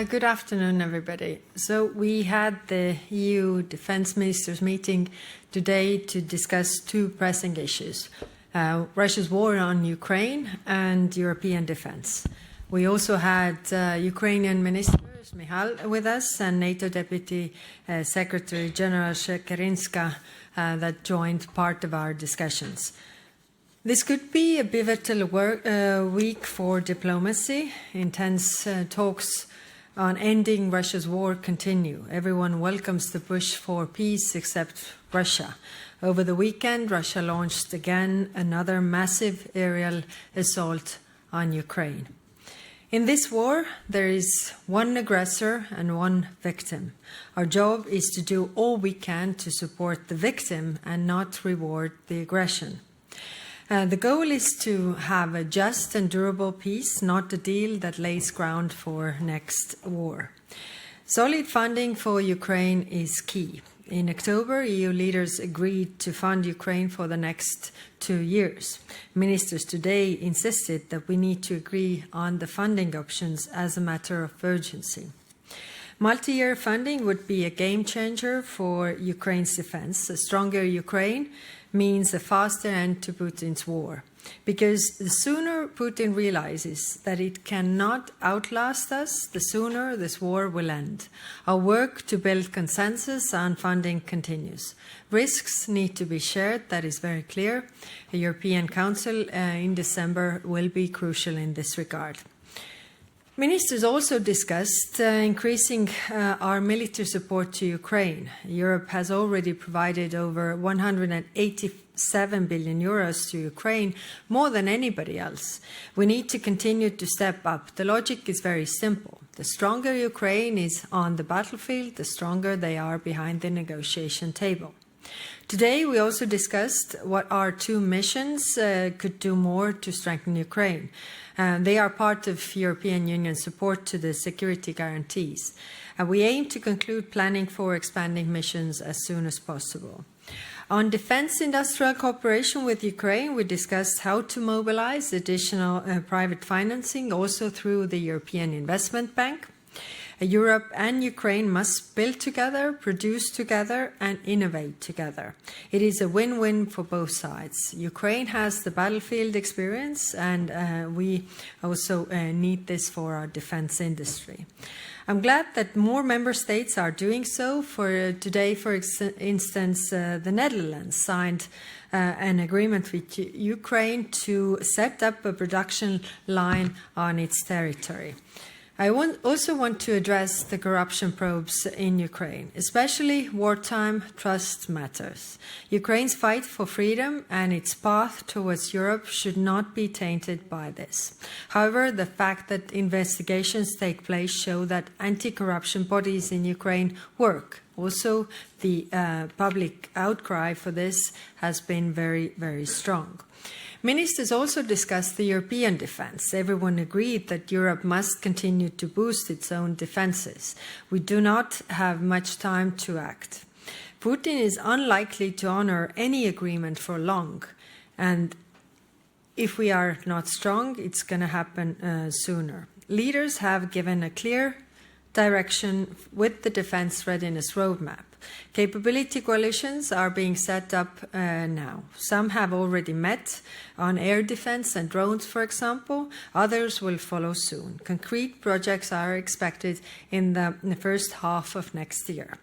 Good afternoon, everybody. So we had the EU Defence Ministers meeting today to discuss two pressing issues, Russia's war on Ukraine and European defence. We also had Ukrainian ministers, Michal, with us, and NATO Deputy Secretary General Shekerinska that joined part of our discussions. This could be a pivotal week for diplomacy. Intense talks on ending Russia's war continue. Everyone welcomes the push for peace except Russia. Over the weekend, Russia launched again another massive aerial assault on Ukraine. In this war, there is one aggressor and one victim. Our job is to do all we can to support the victim and not reward the aggression. The goal is to have a just and durable peace, not a deal that lays ground for next war. Solid funding for Ukraine is key. In October, EU leaders agreed to fund Ukraine for the next 2 years. Ministers today insisted that we need to agree on the funding options as a matter of urgency. Multi-year funding would be a game changer for Ukraine's defense. A stronger Ukraine means a faster end to Putin's war. Because the sooner Putin realizes that it cannot outlast us, the sooner this war will end. Our work to build consensus on funding continues. Risks need to be shared, that is very clear. The European Council in December will be crucial in this regard. Ministers also discussed increasing our military support to Ukraine. Europe has already provided over 187 billion euros to Ukraine, more than anybody else. We need to continue to step up. The logic is very simple. The stronger Ukraine is on the battlefield, the stronger they are behind the negotiation table. Today, we also discussed what our two missions could do more to strengthen Ukraine. They are part of European Union support to the security guarantees. We aim to conclude planning for expanding missions as soon as possible. On defense industrial cooperation with Ukraine, we discussed how to mobilize additional private financing, also through the European Investment Bank. Europe and Ukraine must build together, produce together, and innovate together. It is a win-win for both sides. Ukraine has the battlefield experience, and we also need this for our defense industry. I'm glad that more member states are doing so. Today, for instance, the Netherlands signed an agreement with Ukraine to set up a production line on its territory. I also want to address the corruption probes in Ukraine. Especially wartime trust matters. Ukraine's fight for freedom and its path towards Europe should not be tainted by this. However, the fact that investigations take place show that anti-corruption bodies in Ukraine work. Also, the public outcry for this has been very, very strong. Ministers also discussed the European defence. Everyone agreed that Europe must continue to boost its own defences. We do not have much time to act. Putin is unlikely to honour any agreement for long, and if we are not strong, it's going to happen sooner. Leaders have given a clear direction with the defence readiness roadmap. Capability coalitions are being set up now. Some have already met on air defense and drones, for example. Others will follow soon. Concrete projects are expected in the first half of next year.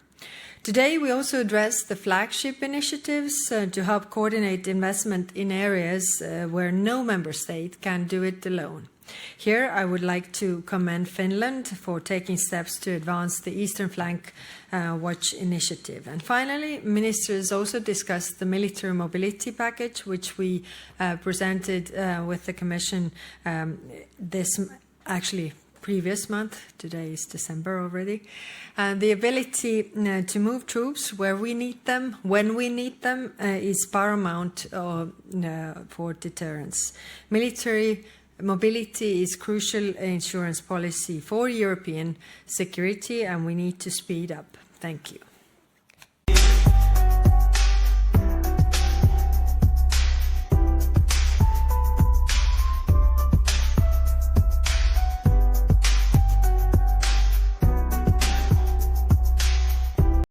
Today, we also addressed the flagship initiatives to help coordinate investment in areas where no member state can do it alone. Here, I would like to commend Finland for taking steps to advance the Eastern Flank Watch initiative. And finally, ministers also discussed the military mobility package, which we presented with the Commission previous month. Today is December already. The ability to move troops where we need them, when we need them, is paramount for deterrence. Military mobility is crucial insurance policy for European security, and we need to speed up. Thank you.